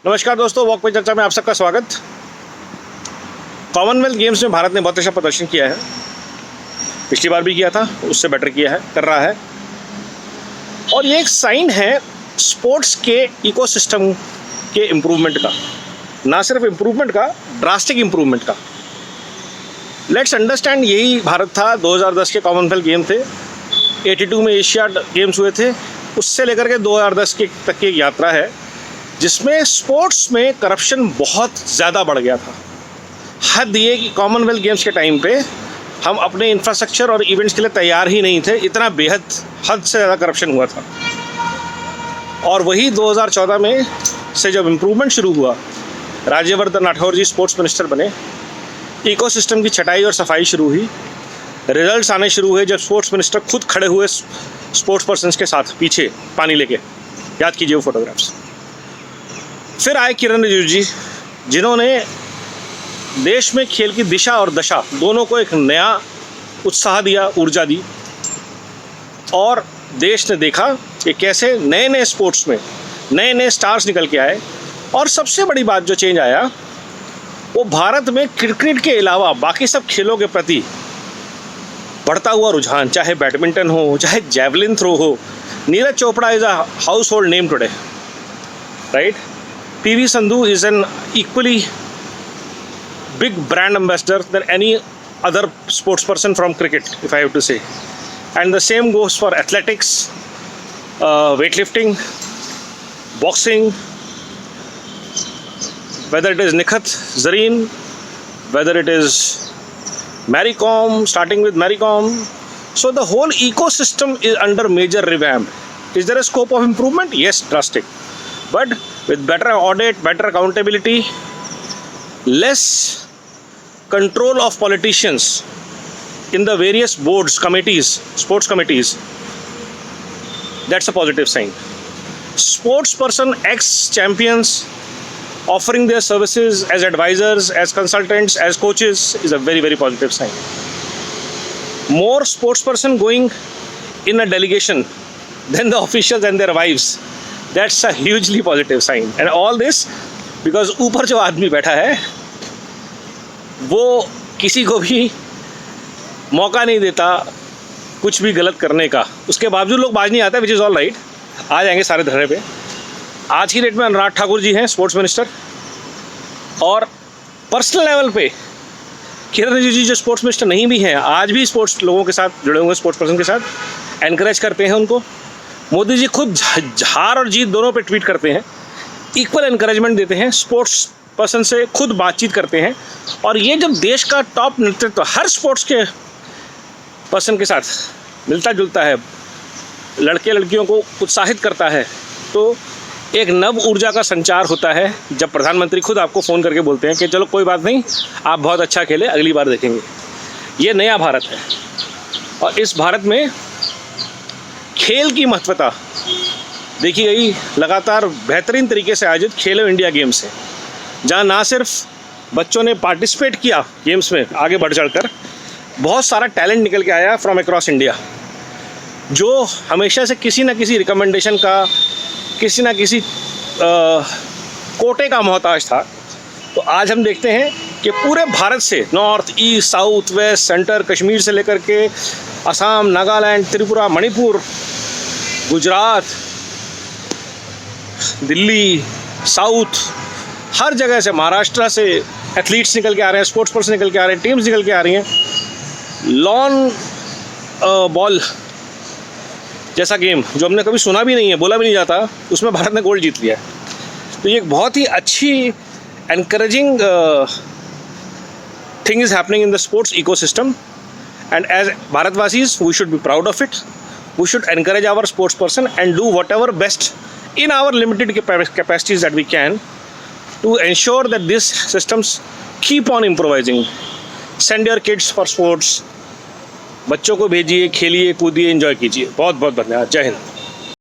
नमस्कार दोस्तों, वॉक पे चर्चा में आप सबका स्वागत। कॉमनवेल्थ गेम्स में भारत ने बहुत अच्छा प्रदर्शन किया है। पिछली बार भी किया था, उससे बेटर किया है, कर रहा है। और ये एक साइन है स्पोर्ट्स के इकोसिस्टम के इम्प्रूवमेंट का, ना सिर्फ इम्प्रूवमेंट का, ड्रास्टिक इम्प्रूवमेंट का। लेट्स अंडरस्टैंड, यही भारत था। 2010 के कॉमनवेल्थ गेम थे, 82 में एशिया गेम्स हुए थे, उससे लेकर के 2010 के तक की एक यात्रा है जिसमें स्पोर्ट्स में करप्शन बहुत ज़्यादा बढ़ गया था। हद ये कि कॉमनवेल्थ गेम्स के टाइम पे हम अपने इंफ्रास्ट्रक्चर और इवेंट्स के लिए तैयार ही नहीं थे, इतना बेहद हद से ज़्यादा करप्शन हुआ था। और वही 2014 में से जब इम्प्रूवमेंट शुरू हुआ, राज्यवर्धन राठौर जी स्पोर्ट्स मिनिस्टर बने, इकोसिस्टम की छटाई और सफाई शुरू हुई, रिजल्ट्स आने शुरू हुए जब स्पोर्ट्स मिनिस्टर खुद खड़े हुए स्पोर्ट्स पर्सन्स के साथ पीछे पानी लेके। याद कीजिए वो फोटोग्राफ्स। फिर आए किरण रिजिजू जी, जिन्होंने देश में खेल की दिशा और दशा दोनों को एक नया उत्साह दिया, ऊर्जा दी। और देश ने देखा कि कैसे नए नए स्पोर्ट्स में नए नए स्टार्स निकल के आए। और सबसे बड़ी बात जो चेंज आया, वो भारत में क्रिकेट के अलावा बाकी सब खेलों के प्रति बढ़ता हुआ रुझान, चाहे बैडमिंटन हो, चाहे जैवलिन थ्रो हो। Neeraj Chopra is a house hold name today, right? PV Sandhu is an equally big brand ambassador than any other sports person from cricket, if I have to say. And the same goes for athletics, weightlifting, boxing, whether it is Nikhat Zareen, whether it is Mary Kom, starting with Mary Kom. So the whole ecosystem is under major revamp. Is there a scope of improvement? Yes, drastic. But with better audit, better accountability, less control of politicians in the various boards, committees, sports committees, that's a positive sign. Sports person ex-champions offering their services as advisors, as consultants, as coaches is a very, very positive sign. More sports person going in a delegation than the officials and their wives. That's a hugely positive sign. And all this because ऊपर जो आदमी बैठा है वो किसी को भी मौका नहीं देता कुछ भी गलत करने का। उसके बावजूद लोग बाज नहीं आते, विच इज़ ऑल राइट। आ जाएंगे सारे धरने पे। आज की डेट में अनुराग ठाकुर जी हैं स्पोर्ट्स मिनिस्टर, और पर्सनल लेवल पे किरण रिजिजू जी जो स्पोर्ट्स मिनिस्टर नहीं भी हैं, आज भी स्पोर्ट्स लोगों के साथ जुड़े हुए, स्पोर्ट्स पर्सन के साथ एनकरेज करते हैं उनको। मोदी जी खुद हार और जीत दोनों पे ट्वीट करते हैं, इक्वल एनकरेजमेंट देते हैं, स्पोर्ट्स पर्सन से खुद बातचीत करते हैं। और ये जब देश का टॉप नेतृत्व हर स्पोर्ट्स के पर्सन के साथ मिलता जुलता है, लड़के लड़कियों को उत्साहित करता है, तो एक नव ऊर्जा का संचार होता है। जब प्रधानमंत्री खुद आपको फ़ोन करके बोलते हैं कि चलो कोई बात नहीं, आप बहुत अच्छा खेले, अगली बार देखेंगे। ये नया भारत है, और इस भारत में खेल की महत्वता देखी गई लगातार बेहतरीन तरीके से आयोजित खेलो इंडिया गेम्स है, जहाँ ना सिर्फ बच्चों ने पार्टिसिपेट किया गेम्स में आगे बढ़ चढ़कर, बहुत सारा टैलेंट निकल के आया फ्रॉम अक्रॉस इंडिया, जो हमेशा से किसी न किसी रिकमेंडेशन का, किसी न किसी कोटे का मोहताज था। तो आज हम देखते हैं कि पूरे भारत से, north, east, south, west, centre, Kashmir से लेकर के असम, नागालैंड, त्रिपुरा, मणिपुर, गुजरात, दिल्ली, साउथ, हर जगह से, महाराष्ट्र से एथलीट्स निकल के आ रहे हैं, स्पोर्ट्स पर्सन निकल के आ रहे हैं, टीम्स निकल के आ रही हैं। लॉन बॉल जैसा गेम जो हमने कभी सुना भी नहीं है, बोला भी नहीं जाता, उसमें भारत ने गोल्ड जीत लिया है। तो ये एक बहुत ही अच्छी encouraging thing is happening in the sports ecosystem, and as Bharatvasis we should be proud of it. We should encourage our sports person and do whatever best in our limited capacities that we can to ensure that these systems keep on improvising. Send your kids for sports. बच्चों को भेजिए, खेलिए, कूदिए, enjoy कीजिए। बहुत बहुत धन्यवाद। जय हिंद।